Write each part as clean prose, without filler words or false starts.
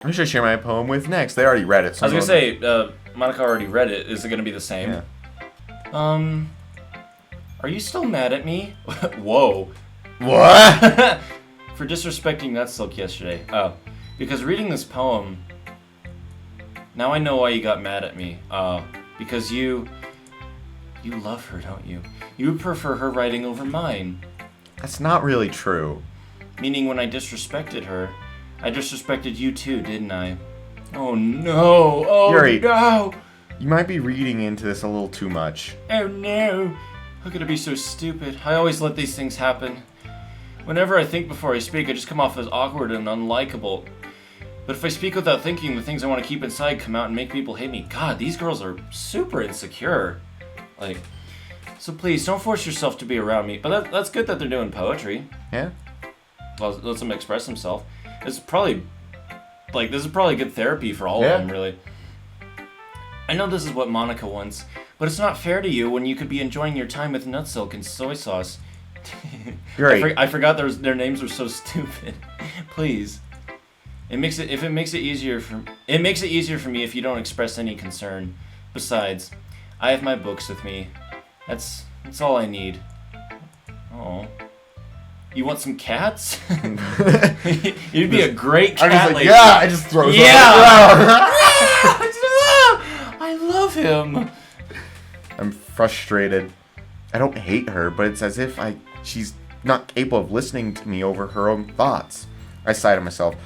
Who should I share my poem with next? They already read it. So I was going to say, Monica already read it. Is it going to be the same? Yeah. Are you still mad at me? Whoa. What? For disrespecting Nutsilk yesterday. Oh. Because reading this poem... Now I know why you got mad at me. Because you love her, don't you? You prefer her writing over mine. That's not really true. Meaning when I disrespected her, I disrespected you too, didn't I? Oh no! Oh Yuri, no! You might be reading into this a little too much. Oh no! How could I be so stupid? I always let these things happen. Whenever I think before I speak, I just come off as awkward and unlikable. But if I speak without thinking, the things I want to keep inside come out and make people hate me. God, these girls are super insecure. Like, so please, don't force yourself to be around me. But that's good that they're doing poetry. Yeah? Well, lets them express themselves. This is probably good therapy for all of them, really. I know this is what Monica wants, but it's not fair to you when you could be enjoying your time with Nutsilk and soy sauce. Great. I forgot their names were so stupid. Please. It makes it easier for me if you don't express any concern. Besides, I have my books with me. That's all I need. Oh. You want some cats? You'd be a great cat lady. Yeah, I just throw something around. I love him. I'm frustrated. I don't hate her, but it's as if she's not capable of listening to me over her own thoughts. I sigh to myself.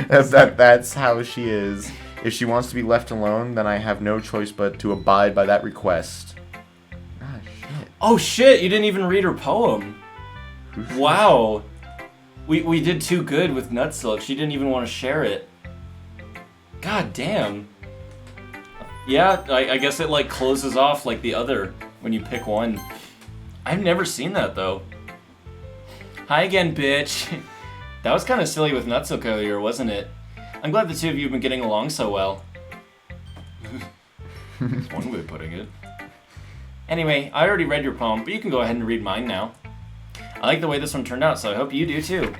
That's how she is. If she wants to be left alone, then I have no choice but to abide by that request. Ah, shit. Oh shit, you didn't even read her poem. Wow. We did too good with Nutsilk. She didn't even want to share it. God damn. Yeah, I guess it like closes off like the other when you pick one. I've never seen that though. Hi again, bitch. That was kind of silly with Nutsilk earlier, wasn't it? I'm glad the two of you have been getting along so well. That's one way of putting it. Anyway, I already read your poem, but you can go ahead and read mine now. I like the way this one turned out, so I hope you do too.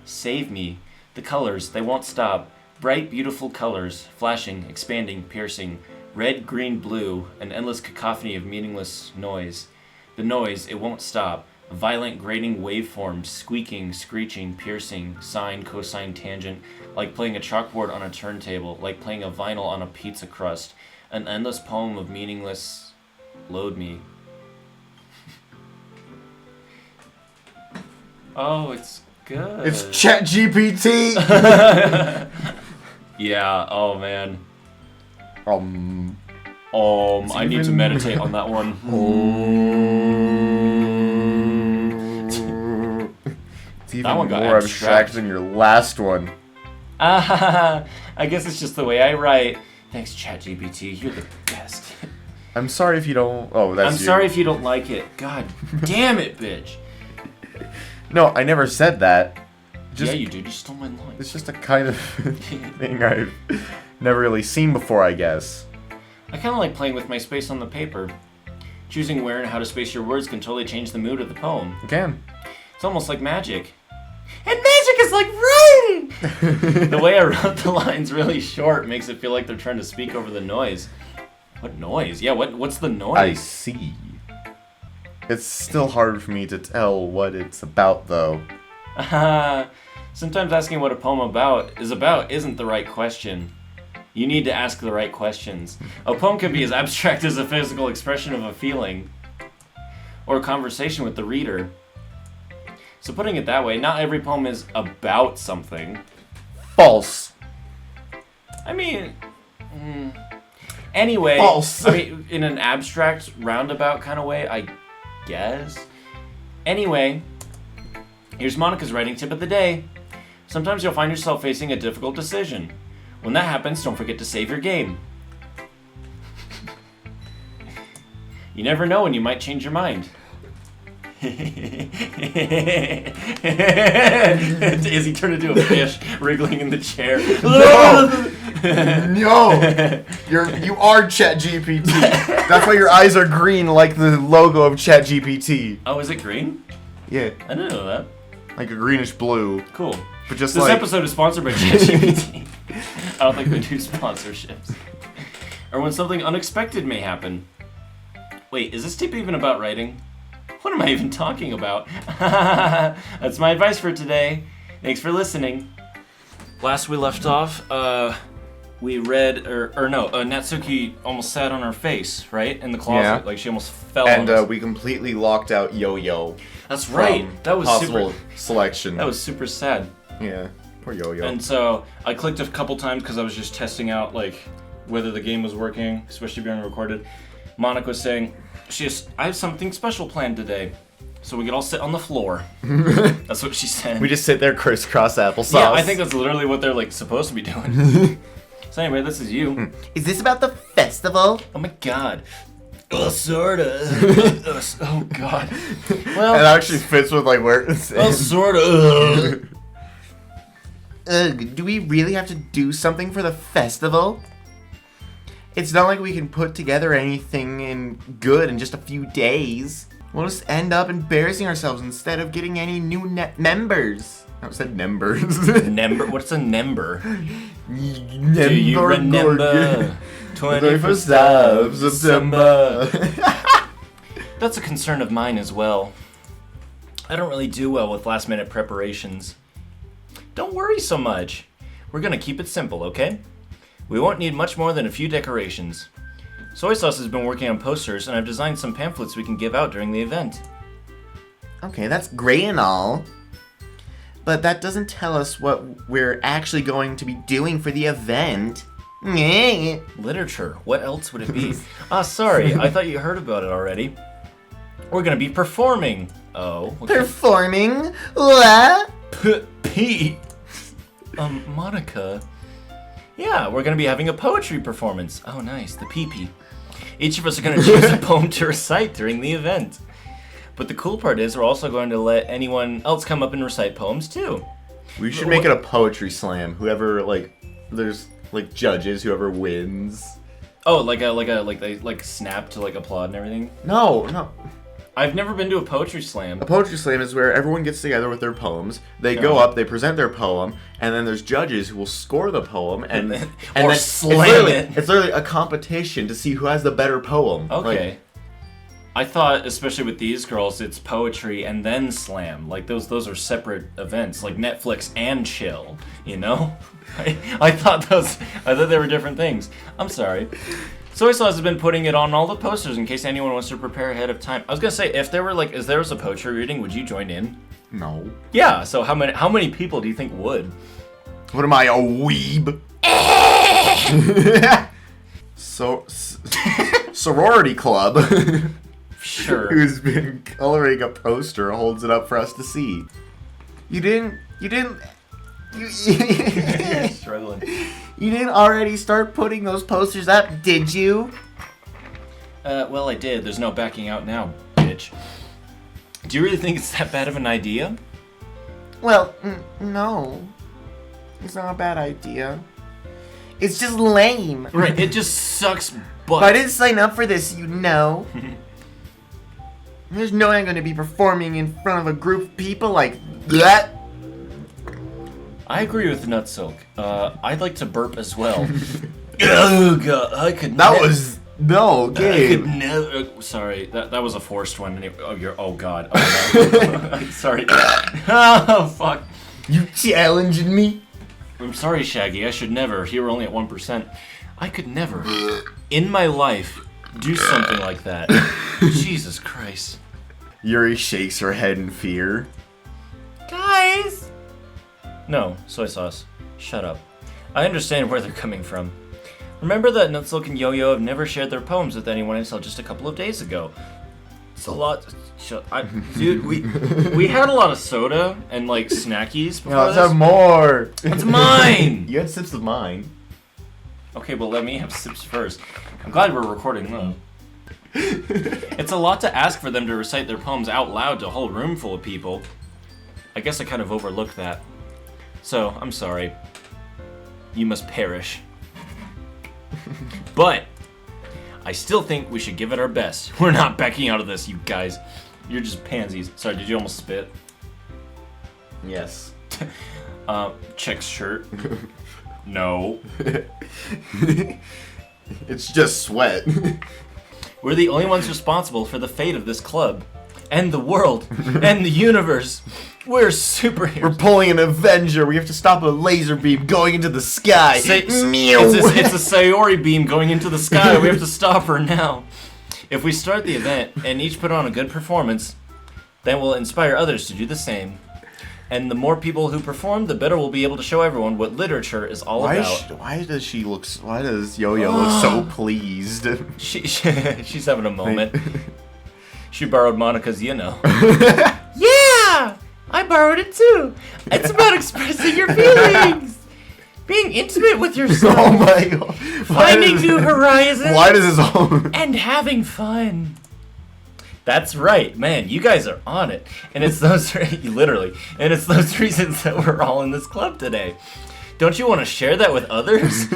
Save me. The colors, they won't stop. Bright, beautiful colors, flashing, expanding, piercing. Red, green, blue, an endless cacophony of meaningless noise. The noise, it won't stop. A violent, grating waveform, squeaking, screeching, piercing, sine, cosine, tangent, like playing a chalkboard on a turntable, like playing a vinyl on a pizza crust. An endless poem of meaningless... Load me. Oh, it's good. It's ChatGPT! Yeah, oh man. I need to even- meditate on that one. It's even That one got more abstract. abstract than your last one. I guess it's just the way I write. Thanks, ChatGPT. You're the best. I'm sorry if you don't... Oh, that's I'm sorry if you don't like it. God damn it, bitch. No, I never said that. Yeah, you did. You stole my line. It's just a kind of thing I've never really seen before, I guess. I kind of like playing with my space on the paper. Choosing where and how to space your words can totally change the mood of the poem. You can. It's almost like magic. And magic is like writing! The way I wrote the lines really short makes it feel like they're trying to speak over the noise. What noise? Yeah, what's the noise? I see. It's still hard for me to tell what it's about, though. Sometimes asking what a poem is about isn't the right question. You need to ask the right questions. A poem can be as abstract as a physical expression of a feeling, or a conversation with the reader. So putting it that way, not every poem is about something. False. I mean, anyway, False. I mean, in an abstract, roundabout kind of way, I guess. Anyway, here's Monica's writing tip of the day. Sometimes you'll find yourself facing a difficult decision. When that happens, don't forget to save your game. You never know when you might change your mind. Izzy turned into a fish, wriggling in the chair. No! You are ChatGPT. That's why your eyes are green like the logo of ChatGPT. Oh, is it green? Yeah, I didn't know that. like a greenish blue. Cool. But just This like episode is sponsored by ChatGPT. I don't think they do sponsorships. Or when something unexpected may happen. Wait, is this tip even about writing? What am I even talking about? That's my advice for today. Thanks for listening. Last we left off, we read, Natsuki almost sat on her face, right? In the closet. Yeah. Like she almost fell on us. and we completely locked out Yo-Yo. That's right. That was possible super. selection. That was super sad. Yeah, poor Yo-Yo. And so I clicked a couple times because I was just testing out like whether the game was working, especially being recorded. Monica was saying, I have something special planned today, so we could all sit on the floor. That's what she said. We just sit there crisscross applesauce. Yeah, I think that's literally what they're like supposed to be doing. So anyway, this is you. Is this about the festival? Oh my god. Sorta. Oh god. Well, It actually fits with like where it's sorta. Ugh, do we really have to do something for the festival? It's not like we can put together anything good in just a few days. We'll just end up embarrassing ourselves instead of getting any new members. I said members. Nember? What's a nember? Do Do you remember 21st of September? That's a concern of mine as well. I don't really do well with last minute preparations. Don't worry so much. We're gonna keep it simple, okay? We won't need much more than a few decorations. Soy Sauce has been working on posters, and I've designed some pamphlets we can give out during the event. Okay, that's great and all. But that doesn't tell us what we're actually going to be doing for the event. Literature. What else would it be? Sorry. I thought you heard about it already. We're gonna be performing. Oh. Okay. Performing? What? Pete. Monica. Yeah, we're gonna be having a poetry performance. Oh, nice. The pee-pee. Each of us are gonna choose a poem to recite during the event. But the cool part is we're also going to let anyone else come up and recite poems too. We should make it a poetry slam. Whoever there's judges. Whoever wins. Oh, they snap to applaud and everything. No. I've never been to a poetry slam. A poetry slam is where everyone gets together with their poems. They go up, they present their poem, and then there's judges who will score the poem and then slam it. It's literally a competition to see who has the better poem. Okay. I thought, especially with these girls, it's poetry and then slam. Like those are separate events, like Netflix and chill. You know, I thought they were different things. I'm sorry. Soy Sauce has been putting it on all the posters in case anyone wants to prepare ahead of time. I was gonna say, if there was a poetry reading, would you join in? No. Yeah. So how many people do you think would? What am I, a weeb? Sorority club. Sure. Who's been coloring a poster holds it up for us to see. You didn't Struggling. You didn't already start putting those posters up, did you? Well, I did. There's no backing out now, bitch. Do you really think it's that bad of an idea? Well, no. It's not a bad idea. It's just lame. Right, it just sucks butt. But I didn't sign up for this, you know. There's no way I'm going to be performing in front of a group of people like that. I agree with Nutsilk. I'd like to burp as well. Oh god, I could. No, I Gabe. could never. Sorry, that was a forced one. Oh god. Oh, no. Sorry. Oh fuck. You challenging me? I'm sorry, Shaggy. I should never. Here we're only at 1%. I could never, in my life, do something like that. Jesus Christ. Yuri shakes her head in fear. Guys! No, Soy Sauce. Shut up. I understand where they're coming from. Remember that Nutsilk and Yo-Yo have never shared their poems with anyone until just a couple of days ago. It's a lot. Dude, we had a lot of soda and snackies before Let's this. have more. It's mine! You had sips of mine. Okay, well let me have sips first. I'm glad we're recording though. It's a lot to ask for them to recite their poems out loud to a whole room full of people. I guess I kind of overlooked that. So, I'm sorry. You must perish. But, I still think we should give it our best. We're not backing out of this, you guys. You're just pansies. Sorry, did you almost spit? Yes. Chick's shirt. No. It's just sweat. We're the only ones responsible for the fate of this club. And the world. And the universe. We're superheroes. We're pulling an Avenger. We have to stop a laser beam going into the sky. It's a Sayori beam going into the sky. We have to stop her now. If we start the event and each put on a good performance, then we'll inspire others to do the same. And the more people who perform, the better we'll be able to show everyone what literature is all about. Why does Yo-Yo look so pleased? She's having a moment. She borrowed Monica's, Yeah! I borrowed it too. It's about expressing your feelings. Being intimate with yourself. Oh my god. Finding new horizons. Why does this all... And having fun. That's right, man. You guys are on it. And it's those... literally. And it's those reasons that we're all in this club today. Don't you want to share that with others?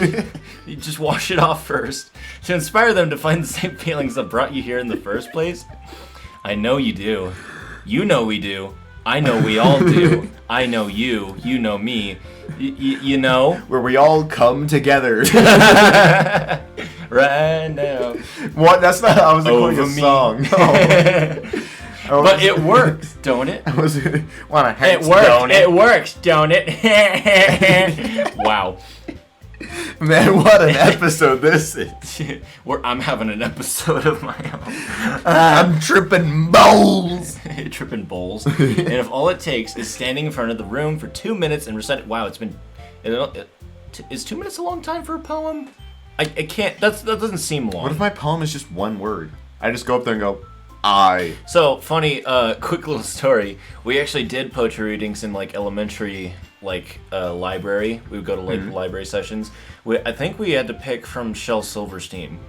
You just wash it off first. To inspire them to find the same feelings that brought you here in the first place? I know you do. You know we do. I know we all do. I know you. You know me. You know? Where we all come together. Right now. What? That's not how I was quoting a song. No. But it works, don't it? I was wanna hurt, it works, don't it? It works, don't it? Wow. Man, what an episode this is. I'm having an episode of my own. I'm tripping bowls. Tripping bowls. And if all it takes is standing in front of the room for 2 minutes and recite... Wow, it's been... Is 2 minutes a long time for a poem? I can't... That doesn't seem long. What if my poem is just one word? I just go up there and go, So, funny, quick little story. We actually did poetry readings in, elementary... library. We would go to library sessions. I think we had to pick from Shel Silverstein.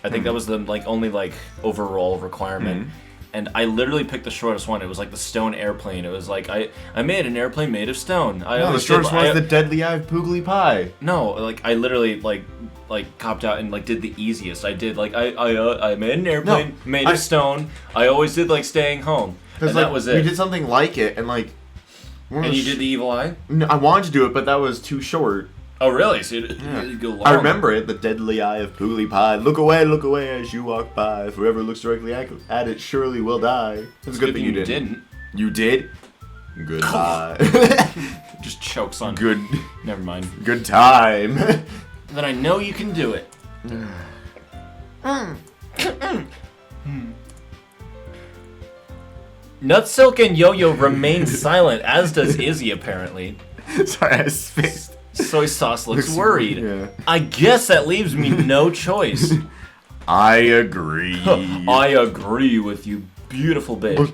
I think that was the only overall requirement. And I literally picked the shortest one. It was the stone airplane. It was I made an airplane made of stone. The shortest one is the deadly eye of Poogly Pie. No, I literally copped out and did the easiest. I did I made an airplane made of stone. I always did staying home. And that was it. We did something like it and And you did the evil eye? No, I wanted to do it, but that was too short. Oh, really? So you go long. I remember it, the deadly eye of Poogly Pie. Look away as you walk by. If whoever looks directly at it surely will die. It's a good thing you didn't. You did? Goodbye. Just chokes on. Good. Never mind. Good time. Then I know you can do it. Nutsilk and Yo-Yo remain silent, as does Izzy apparently. Sorry, I spaced. Soy Sauce looks worried. Yeah. I guess that leaves me no choice. I agree. I agree with you, beautiful bitch.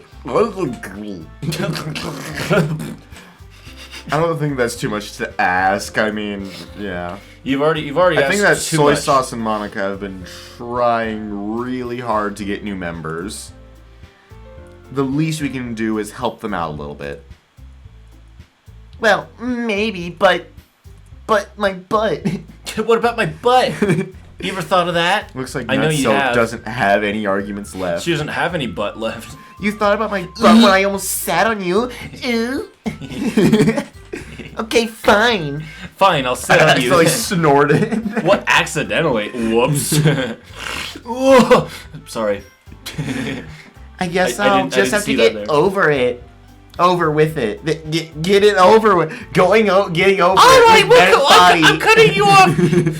I don't think that's too much to ask. I mean, yeah. You've already I think that asked too Soy much. Sauce and Monica have been trying really hard to get new members. The least we can do is help them out a little bit. Well, maybe, but my butt. What about my butt? You ever thought of that? Looks like I know you Nutsilk have. doesn't have any arguments left. She doesn't have any butt left. You thought about my butt when I almost sat on you? Ooh. Okay, fine. Fine, I'll sit on you. I snorted. What? Accidentally? Whoops. Whoa. Sorry. I guess I I'll didn't just have to see that get there. over it. Over with it. Get it over with. Getting over All it. right, with that body. I'm cutting you off.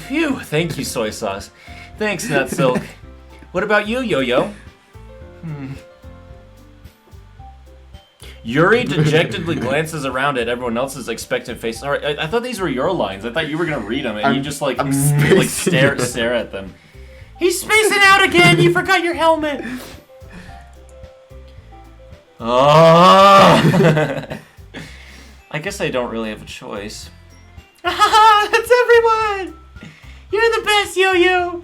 Phew. Thank you, Soy Sauce. Thanks, Nutsilk. What about you, Yo-Yo? Yuri dejectedly glances around at everyone else's expectant faces. All right, I thought these were your lines. I thought you were gonna read them, and you just I'm spacing stare at them. He's spacing out again. You forgot your helmet. Oh. I guess I don't really have a choice. That's everyone. You're the best, Yo-Yo.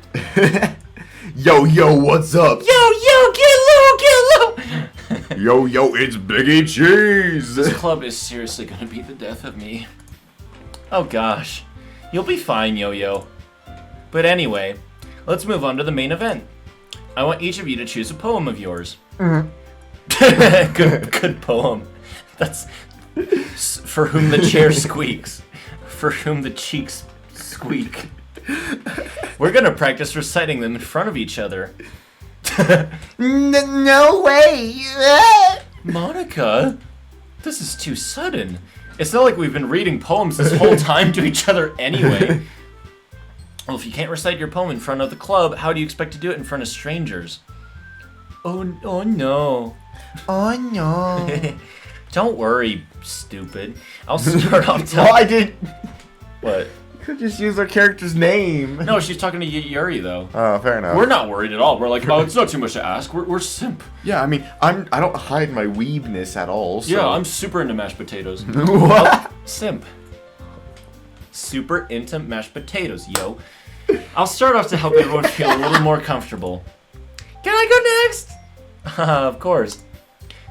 Yo, what's up? Yo, get low, get low. Yo, it's Biggie Cheese. This club is seriously gonna be the death of me. Oh gosh. You'll be fine, Yo-Yo. But anyway, let's move on to the main event. I want each of you to choose a poem of yours. Good poem. For whom the chair squeaks. For whom the cheeks squeak. We're gonna practice reciting them in front of each other. No way! Monica, this is too sudden. It's not like we've been reading poems this whole time to each other anyway. Well, if you can't recite your poem in front of the club, how do you expect to do it in front of strangers? Oh no. Oh no. Don't worry, stupid. I'll start off Well, I did. What? Could just use our character's name. No, she's talking to Yuri, though. Oh, fair enough. We're not worried at all. We're like, oh, it's not too much to ask. We're simp. Yeah, I mean, I don't hide my weebness at all. So. Yeah, I'm super into mashed potatoes. What? Simp. Super into mashed potatoes, yo. I'll start off to help everyone feel a little more comfortable. Can I go next? Of course.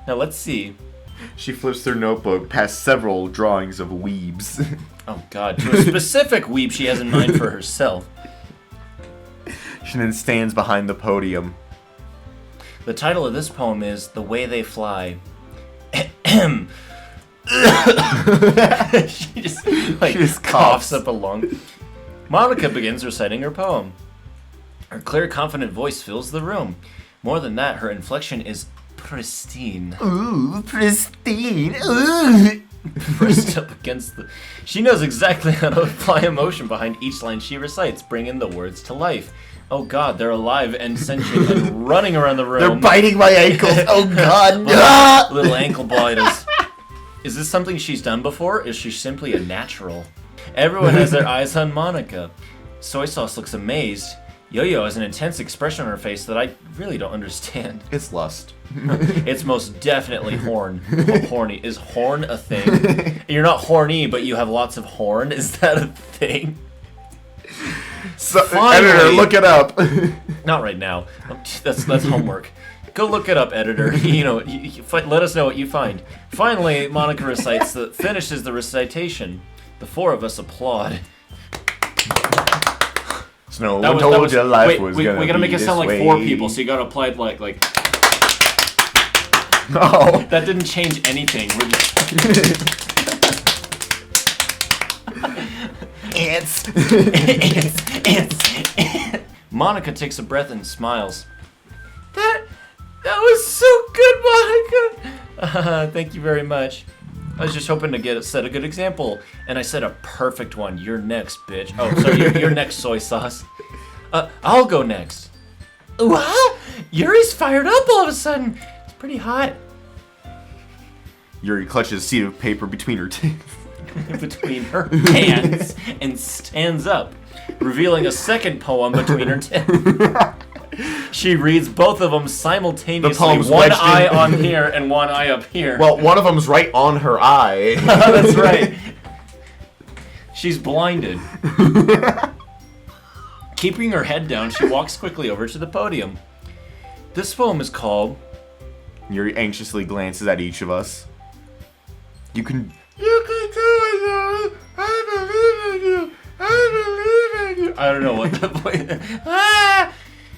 Now let's see. She flips through notebook past several drawings of weebs. Oh god, to a specific weeb she has in mind for herself. She then stands behind the podium. The title of this poem is The Way They Fly. She just coughs up a lung. Monica begins reciting her poem. Her clear, confident voice fills the room. More than that, her inflection is pristine. Ooh, pristine. Ooh. Pressed up against the... She knows exactly how to apply emotion behind each line she recites, bringing the words to life. Oh god, they're alive and sentient and running around the room. They're biting my ankles. Oh god. Little ankle biters. Is this something she's done before? Or is she simply a natural? Everyone has their eyes on Monica. Soy Sauce looks amazed. Yo-Yo has an intense expression on her face that I really don't understand. It's lust. It's most definitely horn. Horny. Is horn a thing? You're not horny, but you have lots of horn? Is that a thing? So, Finally. editor, look it up. Not right now. That's homework. Go look it up, editor. Let us know what you find. Finally, Monica finishes the recitation. The four of us applaud. No one told you life was gonna be we gotta make it sound like way. 4 people, so you gotta apply it like. No. That didn't change anything. We're just... Ants. Ants. Monica takes a breath and smiles. That was so good, Monica. Thank you very much. I was just hoping to set a good example, and I set a perfect one. You're next, bitch. Oh, sorry, you're next, Soy Sauce. I'll go next. What? Yuri's fired up all of a sudden. It's pretty hot. Yuri clutches a sheet of paper between her teeth. Between her hands and stands up, revealing a second poem between her teeth. She reads both of them simultaneously. The poem's one wedged eye in. on here and one eye up here. Well, one of them's right on her eye. That's right. She's blinded. Keeping her head down, she walks quickly over to the podium. This poem is called... Yuri anxiously glances at each of us. You can do it, Yuri. I believe in you. I believe in you. I don't know what the point.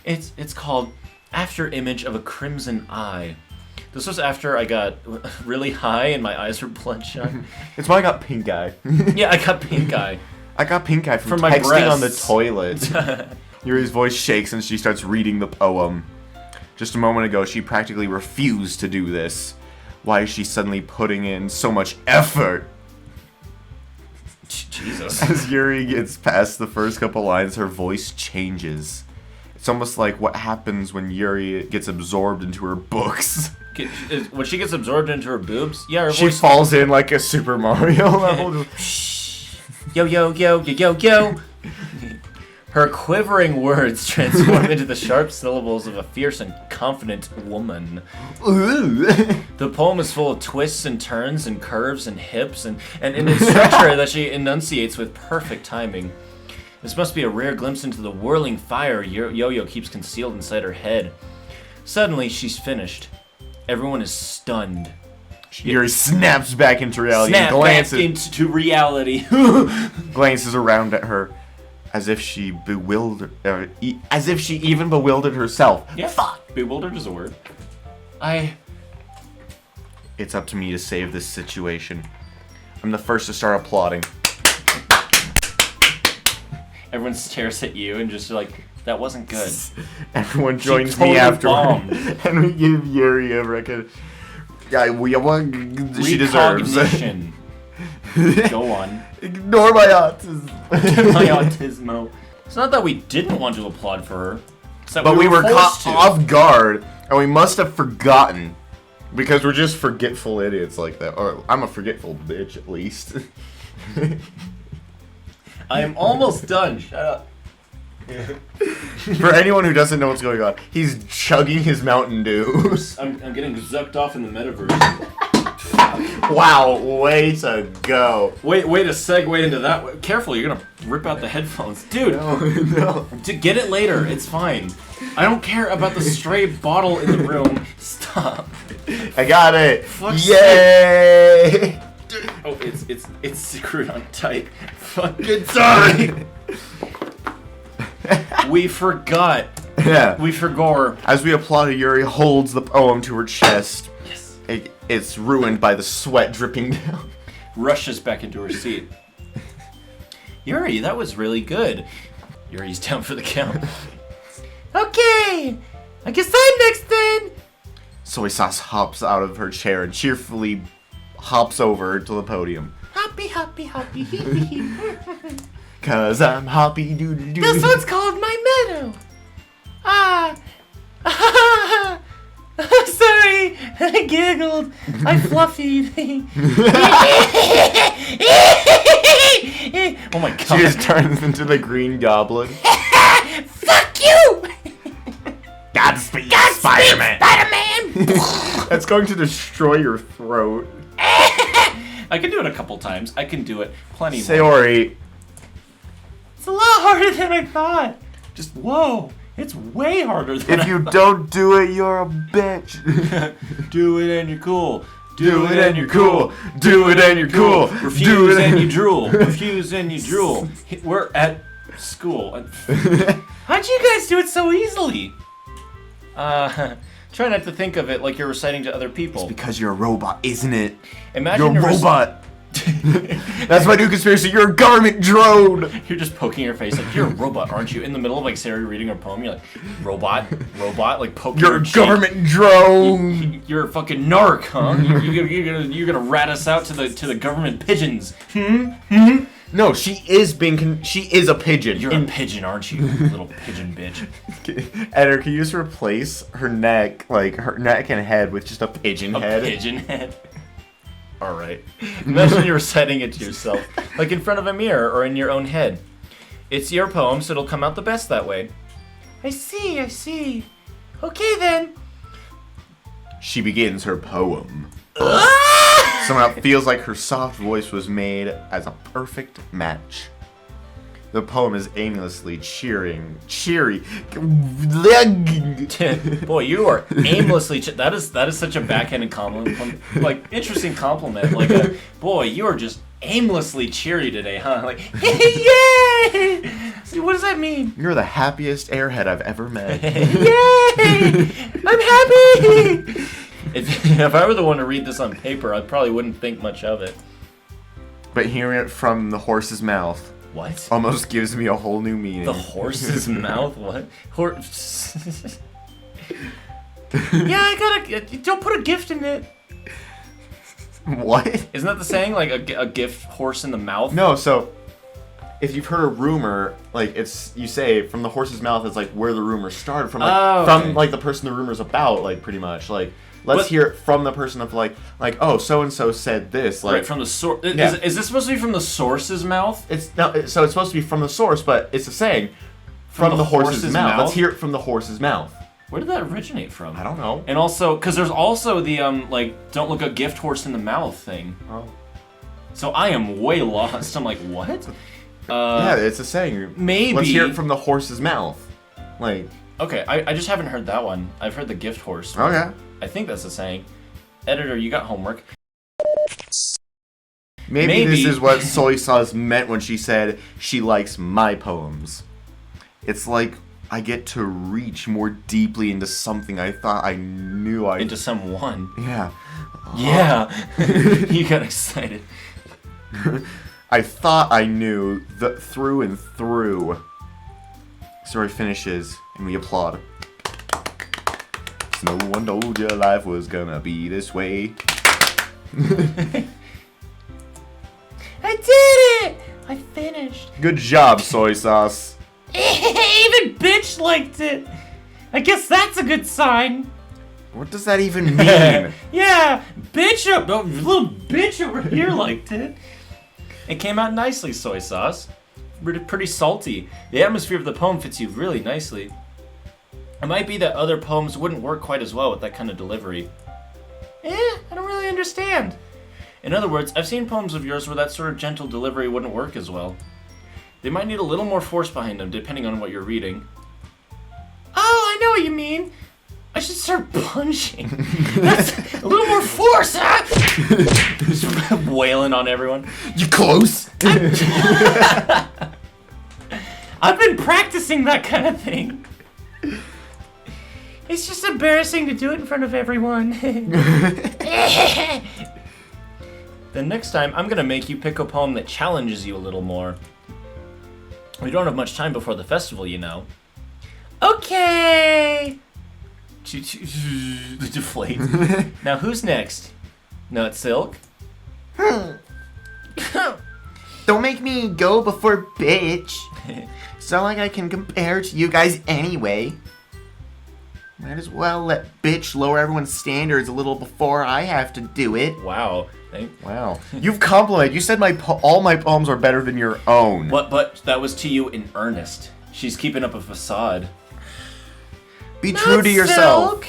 It's called After Image of a Crimson Eye. This was after I got really high and my eyes were bloodshot. It's why I got pink eye. Yeah, I got pink eye. I got pink eye from my texting on the breasts. toilet. Yuri's voice shakes and she starts reading the poem. Just a moment ago, she practically refused to do this. Why is she suddenly putting in so much effort? Jesus. As Yuri gets past the first couple lines, her voice changes. It's almost like what happens when Yuri gets absorbed into her books. When she gets absorbed into her boobs, yeah, her She voice... falls in like a Super Mario level. Yo, yo, yo, yo, yo, yo. Her quivering words transform into the sharp syllables of a fierce and confident woman. The poem is full of twists and turns and curves and hips and in its structure that she enunciates with perfect timing. This must be a rare glimpse into the whirling fire Yo-Yo keeps concealed inside her head. Suddenly, she's finished. Everyone is stunned. Yuri snaps back into reality Snap and back into reality. glances around at her as if she even bewildered herself. Yeah, bewildered is a word. It's up to me to save this situation. I'm the first to start applauding. Everyone stares at you and just like, that wasn't good. Everyone joins totally me afterward. bombed. And we give Yuri a record. Yeah, she deserves. Recognition. Go on. Ignore my autism. My autismo. It's not that we didn't want to applaud for her. It's that But we were caught forced to. off guard, and we must have forgotten. Because we're just forgetful idiots like that. Or I'm a forgetful bitch, at least. I am almost done. Shut up. For anyone who doesn't know what's going on, he's chugging his Mountain Dew. I'm getting zucked off in the metaverse. Wow, way to go. Way to segue into that. Careful, you're gonna rip out the headphones. Dude, No. to get it later, it's fine. I don't care about the stray bottle in the room. Stop. I got it. Fuck's Yay! Oh, it's screwed on tight. Fucking sorry. We forgot. Yeah. We forgot. As we applaud, Yuri holds the poem to her chest. Yes. It's ruined by the sweat dripping down. Rushes back into her seat. Yuri, that was really good. Yuri's down for the count. Okay, I guess I'm next then. Soy sauce hops out of her chair and cheerfully hops over to the podium. Happy, happy, happy. Cause I'm happy doo doo doo. This one's called my meadow. Sorry, I giggled. I fluffied. Oh my god. She just turns into the Green Goblin. Fuck you! Godspeed, Spider-Man! Spider-Man! That's going to destroy your throat. I can do it a couple times. I can do it plenty more. Sayori. It's a lot harder than I thought. Just, whoa. It's way harder than If you don't do it, you're a bitch. Do it and you're cool. Do it and you're cool. Do it and you're cool. Refuse and you drool. Refuse and you drool. We're at school. How'd you guys do it so easily? Try not to think of it like you're reciting to other people. It's because you're a robot, isn't it? Imagine You're a robot. That's my new conspiracy. You're a government drone. You're just poking your face like, you're a robot, aren't you? In the middle of like Sarah reading her poem, you're like, robot, like poking You're your a cheek. government drone. You're a fucking narc, huh? You're gonna rat us out to the government pigeons. No, she is a pigeon. You're a pigeon, aren't you, little pigeon bitch? Editor, can you just replace her neck and head with just a pigeon head? A pigeon head. All right. Imagine you're reciting it to yourself, like in front of a mirror or in your own head. It's your poem, so it'll come out the best that way. I see. Okay then. She begins her poem. Somehow it feels like her soft voice was made as a perfect match. The poem is aimlessly cheery. Boy, you are aimlessly. That is such a backhanded compliment. Like interesting compliment. Like, boy, you are just aimlessly cheery today, huh? Like, yay! See, what does that mean? You're the happiest airhead I've ever met. Yay! I'm happy. If I were the one to read this on paper, I probably wouldn't think much of it. But hearing it from the horse's mouth What? almost gives me a whole new meaning. The horse's mouth? What? Horse. Yeah, I gotta. Don't put a gift in it. What? Isn't that the saying? Like a gift horse in the mouth? No, so if you've heard a rumor, like you say from the horse's mouth is like where the rumor started from, like the person the rumor's about, like pretty much like. Let's hear it from the person of like oh, so and so said this, like Right, from the source. Yeah. Is this supposed to be from the source's mouth? It's no, so it's supposed to be from the source, but it's a saying from the horse's mouth. Let's hear it from the horse's mouth. Where did that originate from? I don't know. And also, because there's also the like, don't look a gift horse in the mouth thing. Oh. So I am way lost. I'm like, what? Yeah, it's a saying. Maybe. Let's hear it from the horse's mouth. Like. Okay, I just haven't heard that one. I've heard the gift horse one. Okay. I think that's the saying. Editor, you got homework. Maybe this is what Soy Sauce meant when she said she likes my poems. It's like I get to reach more deeply into something I thought I knew I... Into someone. Yeah. Yeah. You got excited. I thought I knew through and through. Story finishes, and we applaud. No one told you life was gonna be this way. I did it! I finished. Good job, soy sauce. Even bitch liked it. I guess that's a good sign. What does that even mean? Yeah, little bitch over here liked it. It came out nicely, soy sauce. Pretty salty. The atmosphere of the poem fits you really nicely. It might be that other poems wouldn't work quite as well with that kind of delivery. I don't really understand. In other words, I've seen poems of yours where that sort of gentle delivery wouldn't work as well. They might need a little more force behind them, depending on what you're reading. Oh, I know what you mean. I should start punching. That's a little more force, huh? Just wailing on everyone. You close? I've been practicing that kind of thing. It's just embarrassing to do it in front of everyone. Then next time, I'm gonna make you pick a poem that challenges you a little more. We don't have much time before the festival, you know. Okay. Deflate. Now who's next? Nut Silk? Don't make me go before bitch. It's not like I can compare to you guys anyway. Might as well let bitch lower everyone's standards a little before I have to do it. Wow. Wow. You've complimented. You said all my poems are better than your own. But that was to you in earnest. She's keeping up a facade. Be true to yourself. Silk.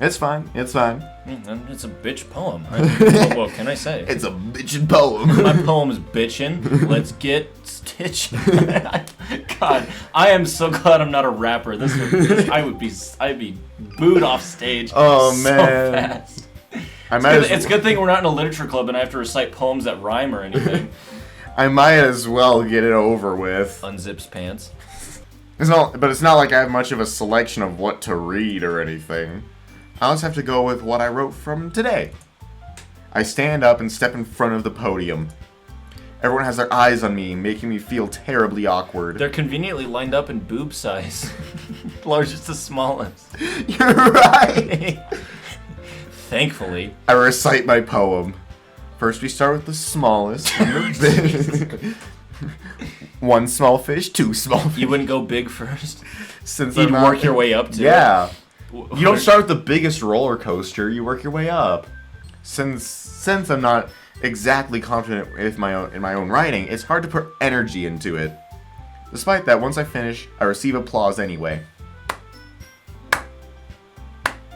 It's fine. It's fine. It's a bitch poem. What can I say? It's a bitchin' poem. My poem's bitchin'. Let's get stitched. God, I am so glad I'm not a rapper. I'd be booed off stage. Oh so man. Fast. It's a good thing we're not in a literature club and I have to recite poems that rhyme or anything. I might as well get it over with. Unzips pants. But it's not like I have much of a selection of what to read or anything. I'll just have to go with what I wrote from today. I stand up and step in front of the podium. Everyone has their eyes on me, making me feel terribly awkward. They're conveniently lined up in boob size. Largest to smallest. You're right! Thankfully. I recite my poem. First we start with the smallest. One small fish, two small fish. You wouldn't go big first? Since You'd work your way up to it? Yeah. You don't start with the biggest roller coaster, you work your way up. Since I'm not exactly confident in my own writing, it's hard to put energy into it. Despite that, once I finish, I receive applause anyway.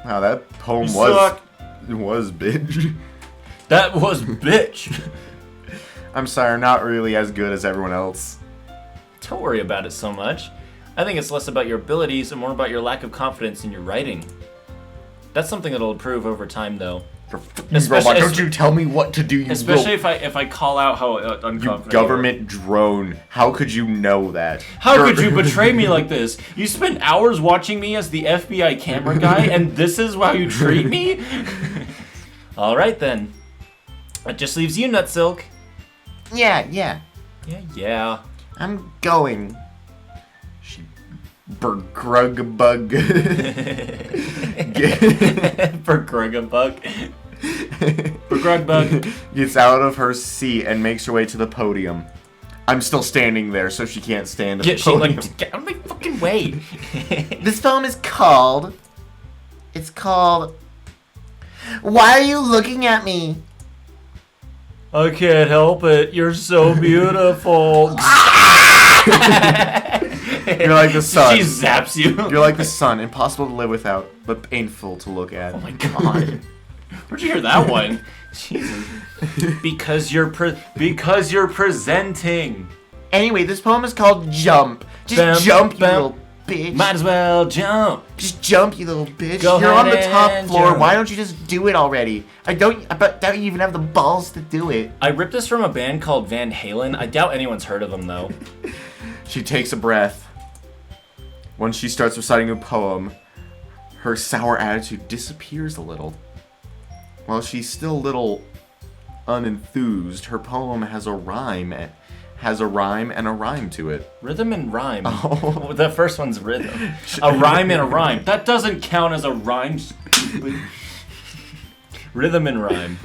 Wow, that poem was bitch. That was bitch. I'm sorry, I'm not really as good as everyone else. Don't worry about it so much. I think it's less about your abilities and more about your lack of confidence in your writing. That's something that'll improve over time, though. Robot, don't you tell me what to do, you especially if I call out how unconfident you government drone. How could you know that? How could you betray me like this? You spend hours watching me as the FBI camera guy, and this is how you treat me? All right, then. It just leaves you, Nut Silk. Yeah. Yeah. I'm going. She Bergrugabug. Bergrugabug gets out of her seat and makes her way to the podium. I'm still standing there, so she can't stand at the podium. Get out of my fucking way. This poem is called... It's called... Why Are You Looking at Me? I can't help it. You're so beautiful. You're like the sun. She zaps you. You're like the sun, impossible to live without, but painful to look at. Oh my god. Where'd you hear that one? Jesus. Because you're presenting. Anyway, this poem is called Jump. Just jump, you little bitch. Might as well jump. Just jump, you little bitch. Go You're on the ahead top and floor. jump. Why don't you just do it already? I doubt you even have the balls to do it. I ripped this from a band called Van Halen. I doubt anyone's heard of them, though. She takes a breath. Once she starts reciting a poem, her sour attitude disappears a little. While she's still a little unenthused. Her poem has a rhyme. Has a rhyme and a rhyme to it. Rhythm and rhyme. Oh. The first one's rhythm. A rhyme and a rhyme. That doesn't count as a rhyme, stupid. Rhythm and rhyme.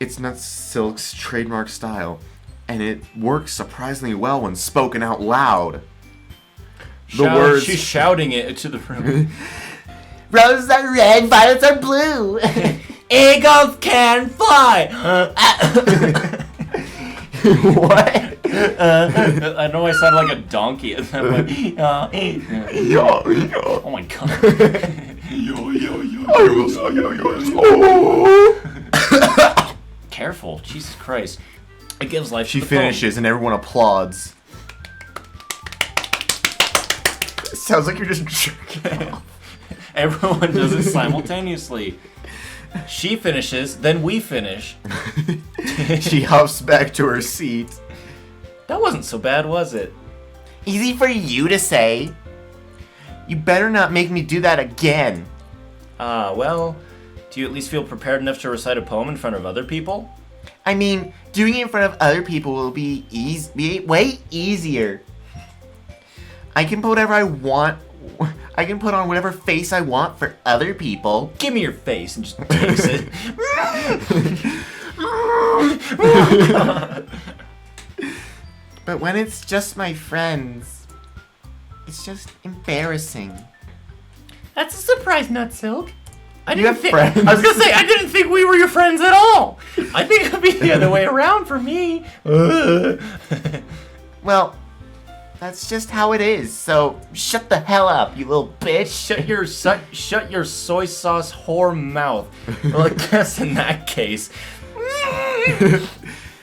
It's not Silk's trademark style, and it works surprisingly well when spoken out loud. She's shouting it to the room. Roses are red, violets are blue. Eagles can fly. What? I know I sound like a donkey at that point. Oh my god. Careful, Jesus Christ. It gives life She to the poem. finishes and everyone applauds. It sounds like you're just jerking off. Everyone does it simultaneously. She finishes, then we finish. She hops back to her seat. That wasn't so bad, was it? Easy for you to say. You better not make me do that again. Well, do you at least feel prepared enough to recite a poem in front of other people? I mean, doing it in front of other people will be way easier. I can put whatever I want. I can put on whatever face I want for other people. Give me your face and just taste it. But when it's just my friends, it's just embarrassing. That's a surprise, Nutsilk. You have friends? I was gonna say, I didn't think we were your friends at all. I think it'd be the other way around for me. Well, that's just how it is, so shut the hell up, you little bitch. Shut your soy sauce whore mouth. Well, I guess in that case.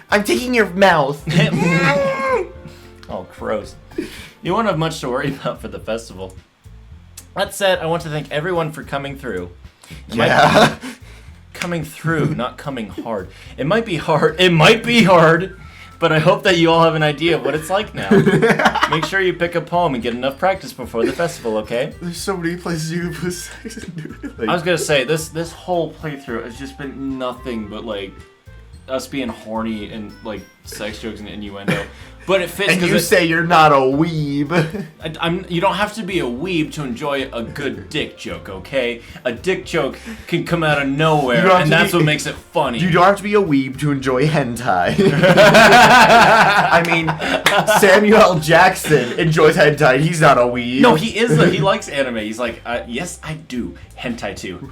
I'm taking your mouth. Oh, gross. You won't have much to worry about for the festival. That said, I want to thank everyone for coming through. Coming through, not coming hard. It might be hard, but I hope that you all have an idea of what it's like now. Make sure you pick a poem and get enough practice before the festival, okay? There's so many places you can put sex and do it. Like, I was gonna say, this whole playthrough has just been nothing but, like, us being horny and, like, sex jokes and innuendo. But it fits and because you say you're not a weeb. You don't have to be a weeb to enjoy a good dick joke, okay? A dick joke can come out of nowhere, and that's what makes it funny. You don't have to be a weeb to enjoy hentai. I mean, Samuel L. Jackson enjoys hentai. He's not a weeb. No, he is. He likes anime. He's like, yes, I do. Hentai too.